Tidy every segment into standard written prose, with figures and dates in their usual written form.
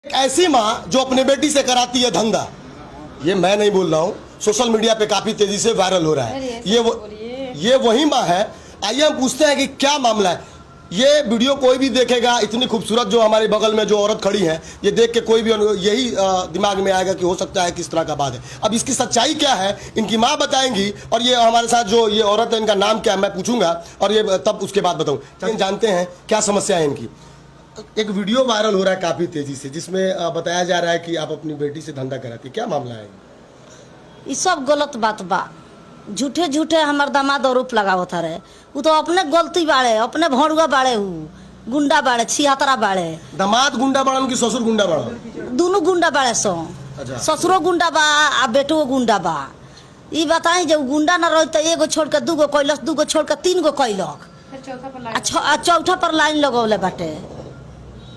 ऐसी माँ जो अपनी बेटी से कराती है धंधा, ये मैं नहीं बोल रहा हूँ, सोशल मीडिया पे काफी तेजी से वायरल हो रहा है। ये वही माँ है। आइए हम पूछते हैं कि क्या मामला है। ये वीडियो कोई भी देखेगा, इतनी खूबसूरत जो हमारे बगल में जो औरत खड़ी है, ये देख के कोई भी यही दिमाग में आएगा कि हो सकता है किस तरह का बात है। अब इसकी सच्चाई क्या है इनकी माँ बताएंगी, और ये हमारे साथ जो ये औरत है इनका नाम क्या है मैं पूछूंगा, और ये तब उसके बाद बताऊँ। जानते हैं क्या समस्या है इनकी। एक वीडियो वायरल हो रहा है काफी तेजी से, जिसमें बताया जा रहा है कि आप अपनी बेटी से धंधा कराती, क्या मामला है? ये सब गलत बात बा। झूठे झूठे हमार दामाद आरोप लगावत रहे। वो तो अपने गलती बाड़े, अपने भौरुआ बाड़े, गुंडा बाड़े, छिहत्तरा बाड़े। दामाद गुंडा बाड़न की ससुर गुंडा बाड़न? दोनों गुंडा बाड़े सो। अच्छा। ससुरो गुंडा बा आ बेटो गुंडा बा। ये बताई जब गुंडा न रही तो एगो छोड़ के दूगो कैलक, दूगो छोड़ के तीन गो कैलक, चौथा पर लाइन लगौले बाटे।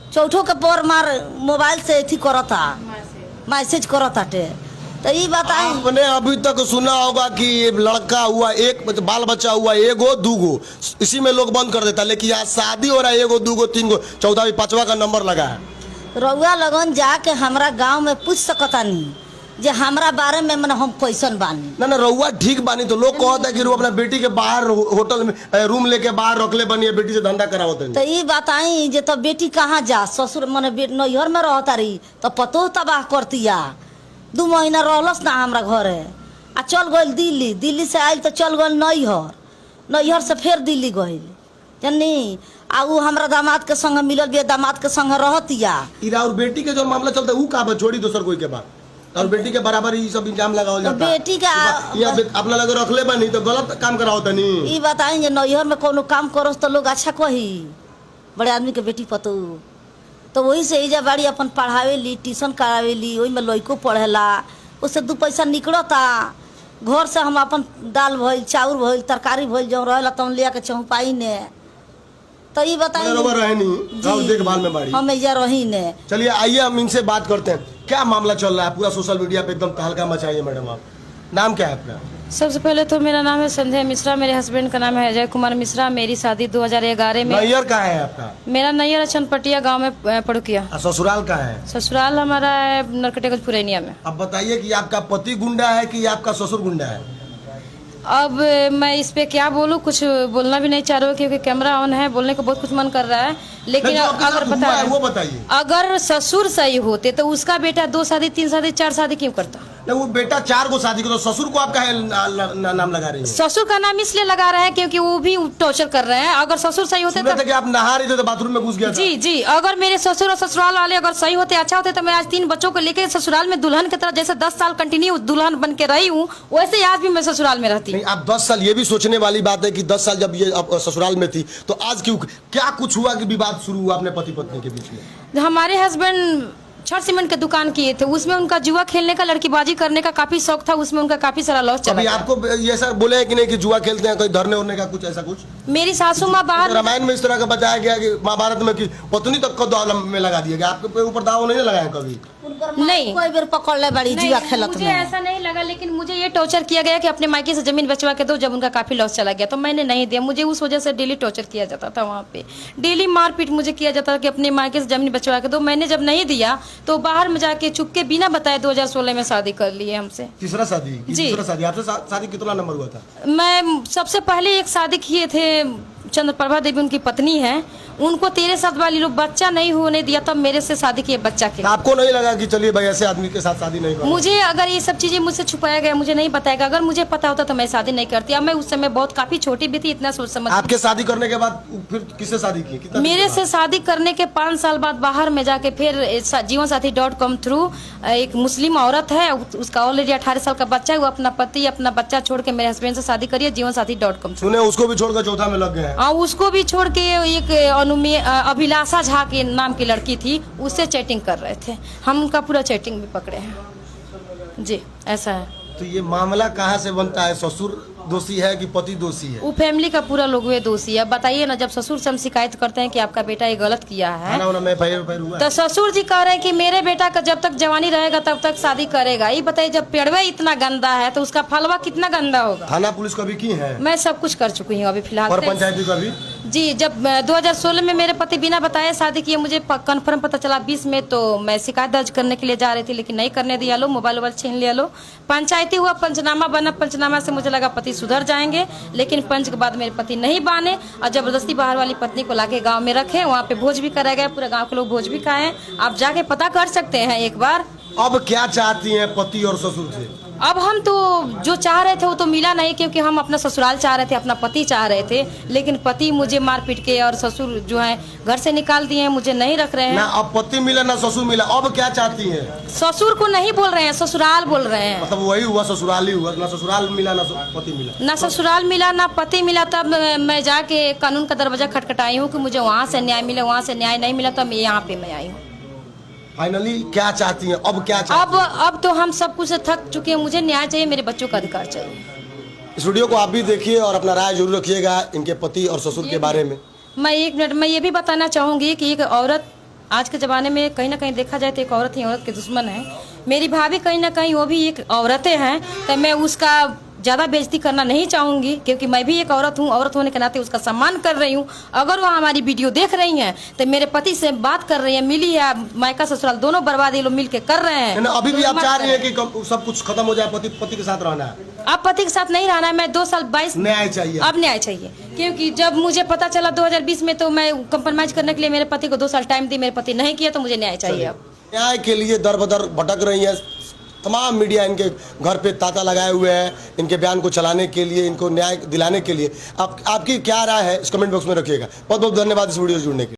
चौथो के पर मार मोबाइल से अथी करता, मैसेज करता टे। तो ये बताई आपने अभी तक सुना होगा कि लड़का हुआ एक, बाल बच्चा हुआ एगो दूगो, इसी में लोग बंद कर देता, लेकिन यहाँ शादी हो रहा है एगो दूगो तीन गो, चौथा भी पांचवा का नंबर लगा है। रउआ लगन जाके हमरा गांव में पूछ सकता नहीं जे हमरा बारे में मन हम कैसन बानी। ना रउआ ठीक बानी तो लोग कहता है कि अपना बेटी के बाहर होटल में रूम लेके बाहर रखले बनी, बेटी से धंधा करावत है। तो ये बताई जे तो बेटी कहाँ जा, ससुर मन नैहर में रहता रही तो पतो तबाह करतिया। 2 महीना रहलस ना हमरा घरे, आ चल गइल दिल्ली। दिल्ली से आयल तो चल गइल नैहर, नैहर से फिर दिल्ली गइल, जनी। आ उ हमरा दामाद के संग मिलल बिया, दामाद के संग रहतिया। और बेटी के जो मामला चलता है उ का छोड़ी दोसर कोई के बात, और बेटी के बराबर ही सब इंजाम लगावल जाता है। बेटी का अपना लगे रखले बनी तो गलत काम कराओ तनी। ई बताई जे नैहर में कोनो काम करोस तो लोग अच्छा कही, बड़े आदमी के बेटी पतो। तो वही से इजा बाड़ी अपन पढ़ावेली, ट्यूशन करावेली, वही में लइको पढ़ेला, उससे 2 पैसा निकलता। घर से हम अपन दाल भइल, चाउर भइल, तरकारी भइल जो रहेला तौन लिया के चौपाई ने। तो ये बताइए देखभाल में बाड़ी हम इजा रही ने। चलिए आइए हम इनसे बात करते हैं, क्या मामला चल रहा है पूरा सोशल मीडिया पे एकदम तहलका मचाइए। मैडम आप नाम क्या है अपना? सबसे पहले तो मेरा नाम है संध्या मिश्रा, मेरे हस्बैंड का नाम है अजय कुमार मिश्रा। मेरी शादी 2011 में। नैयर कहाँ है आपका? मेरा नैयर चनपटिया गांव में पड़ुकिया। ससुराल कहाँ है? ससुराल हमारा है नरकटियागंज पुरैनिया में। अब बताइए कि आपका पति गुंडा है कि आपका ससुर गुंडा है? अब मैं इस पे क्या बोलूँ, कुछ बोलना भी नहीं चाह रहा हूँ क्योंकि कैमरा ऑन है, बोलने को बहुत कुछ मन कर रहा है। लेकिन अगर बताइए, अगर ससुर सही होते तो उसका बेटा 2 शादी 3 शादी 4 शादी क्यों करता? वो बेटा 4 को शादी को, तो ससुर को आप काहे नाम लगा रही हैं? ससुर का नाम इसलिए लगा रहे हैं क्योंकि वो भी टॉर्चर कर रहे हैं। अगर ससुर सही होते तो आप नहा रहे थे तो बाथरूम में घुस गया था। जी जी, अगर मेरे ससुर और ससुराल वाले अगर सही होते, अच्छा होते, तो मैं आज 3 बच्चों को लेकर ससुराल में दुल्हन की तरह, जैसे 10 साल कंटिन्यू दुल्हन बन के रही हूँ, वैसे आज भी मैं ससुराल में रहती। आप 10 साल, ये भी सोचने वाली बात है कि 10 साल जब ये ससुराल में थी तो आज क्यों, क्या कुछ हुआ कि विवाद शुरू हुआ अपने पति पत्नी के बीच में? हमारे हस्बैंड छड़ सीमेंट की दुकान किए थे, उसमें उनका जुआ खेलने का, लड़कीबाजी करने का काफी शौक था, उसमें उनका काफी सारा लॉस चला। अभी आपको ये सर बोले कि नहीं कि जुआ खेलते हैं, कोई धरने उड़ने का कुछ ऐसा कुछ? मेरी सासू माँ बाहर, रामायण में इस तरह का बताया गया कि महाभारत में कि पत्नी तक को दाव में लगा दिया गया, आपके ऊपर दाव नहीं लगाया कभी? नहीं, कोई बेर पकड़ ले बड़ी जुआ खेलत मुझे में। ऐसा नहीं लगा, लेकिन मुझे ये टॉर्चर किया गया कि अपने मायके से जमीन बचवा के दो। जब उनका काफी लॉस चला गया तो मैंने नहीं दिया। मुझे उस वजह से डेली टॉर्चर किया जाता था, वहाँ पे डेली मारपीट मुझे किया जाता था कि अपने मायके से जमीन बचवा के दो। मैंने जब नहीं दिया तो बाहर में जाके चुप के बिना बताए 2016 में शादी कर ली है हमसे। तीसरा शादी? जी। तीसरा शादी। आपसे शादी कितना नंबर हुआ था? मैं सबसे पहले एक शादी किए थे, चंद्रप्रभा देवी उनकी पत्नी है, उनको 13 साल वाली लोग बच्चा नहीं होने दिया, तब मेरे से शादी किए बच्चा के। आपको नहीं लगा कि चलिए भाई ऐसे आदमी के साथ शादी नहीं करना? मुझे अगर ये सब चीजें मुझसे छुपाया गया, मुझे नहीं बताया गया, अगर मुझे पता होता तो मैं शादी नहीं करती। अब मैं उस समय बहुत काफी छोटी भी थी, इतना सोच समझ। आपके शादी करने के बाद फिर किससे शादी की? मेरे से शादी करने के 5 साल बाद बाहर में जाके फिर जीवनसाथी.com थ्रू एक मुस्लिम औरत है, उसका ऑलरेडी 18 साल का बच्चा है, वो अपना पति अपना बच्चा छोड़ के मेरे हस्बैंड से शादी करिए जीवनसाथी.com। सुने उसको भी छोड़कर चौथा में लग गए हैं? उसको भी छोड़ के एक अभिलाषा झा के नाम की लड़की थी, उससे चैटिंग कर रहे थे। हम उनका पूरा चैटिंग भी पकड़े हैं जी, ऐसा है। तो ये मामला कहाँ से बनता है? ससुर दोषी है कि पति दोषी है? वो फैमिली का पूरा लोग वे दोषी है। बताइए ना, जब ससुर से हम शिकायत करते हैं कि आपका बेटा ये गलत किया है, तो ससुर जी कह रहे हैं कि मेरे बेटा का जब तक जवानी रहेगा तब तक शादी करेगा। ये बताइए, जब पेड़वे इतना गंदा है तो उसका फलवा कितना गंदा होगा। थाना पुलिस कभी की है? मैं सब कुछ कर चुकी हूँ अभी फिलहाल। पंचायती कभी? जी, जब 2016 में मेरे पति बिना बताए शादी किए, मुझे कन्फर्म पता चला 20 में, तो मैं शिकायत दर्ज करने के लिए जा रही थी, लेकिन नहीं करने दिया। लो मोबाइल वोबाइल छीन लिया। लो पंचायती हुआ, पंचनामा बना। पंचनामा से मुझे लगा पति सुधर जाएंगे, लेकिन पंच के बाद मेरे पति नहीं बाने और जबरदस्ती बाहर वाली पत्नी को लाके गांव में रखे। वहाँ पे भोज भी कराया गया, पूरे गांव के लोग भोज भी खाए। आप जाके पता कर सकते हैं एक बार। अब क्या चाहती हैं पति और ससुर से? अब हम तो जो चाह रहे थे वो तो मिला नहीं, क्योंकि हम अपना ससुराल चाह रहे थे, अपना पति चाह रहे थे, लेकिन पति मुझे मार पीट के और ससुर जो है घर से निकाल दिए हैं, मुझे नहीं रख रहे हैं। ना अब पति मिला ना ससुर मिला, अब क्या चाहती हैं? ससुर को नहीं बोल रहे हैं, ससुराल बोल रहे हैं। मतलब वही हुआ, ससुराल ही हुआ, ना ससुराल मिला ना पति मिला। ना ससुराल मिला ना पति मिला। तब मैं जाके कानून का दरवाजा खटखटाई हूँ कि मुझे वहाँ से न्याय मिले। वहाँ से न्याय नहीं मिला, तब यहाँ पे मैं आई हूँ। फाइनली क्या चाहती हैं? अब क्या चाहती हैं? अब तो हम सब कुछ से थक चुके हैं। मुझे न्याय चाहिए, मेरे बच्चों का अधिकार चाहिए। इस वीडियो को आप भी देखिए और अपना राय जरूर रखिएगा इनके पति और ससुर के बारे में। मैं 1 मिनट में ये भी बताना चाहूँगी कि एक औरत आज के ज़माने में कहीं ना कहीं देखा जाए तो एक औरत ही औरत के दुश्मन है। मेरी भाभी कहीं ना कहीं वो भी एक औरतें हैं, तो मैं उसका ज़्यादा बेइज्जती करना नहीं चाहूँगी, क्योंकि मैं भी एक औरत हूँ। औरत होने के नाते उसका सम्मान कर रही हूँ। अगर वो हमारी वीडियो देख रही हैं तो मेरे पति से बात कर रही है, मिली है, मायका ससुराल दोनों बर्बाद ये लोग मिल के कर रहे हैं। अभी भी आप चाह रही हैं कि सब कुछ खत्म हो जाए, पति के साथ रहना है? अब पति के साथ नहीं रहना है। मैं 2 साल 22 न्याय चाहिए। अब न्याय चाहिए, क्योंकि जब मुझे पता चला 2020 में, तो मैं कंप्रोमाइज करने के लिए मेरे पति को 2 साल टाइम दी। मेरे पति नहीं किया, तो मुझे न्याय चाहिए। अब न्याय के लिए दर बदर भटक रही है तमाम मीडिया, इनके घर पे तांता लगाए हुए हैं इनके बयान को चलाने के लिए, इनको न्याय दिलाने के लिए। आपकी क्या राय है इस कमेंट बॉक्स में रखिएगा। बहुत बहुत धन्यवाद इस वीडियो से जुड़ने के लिए।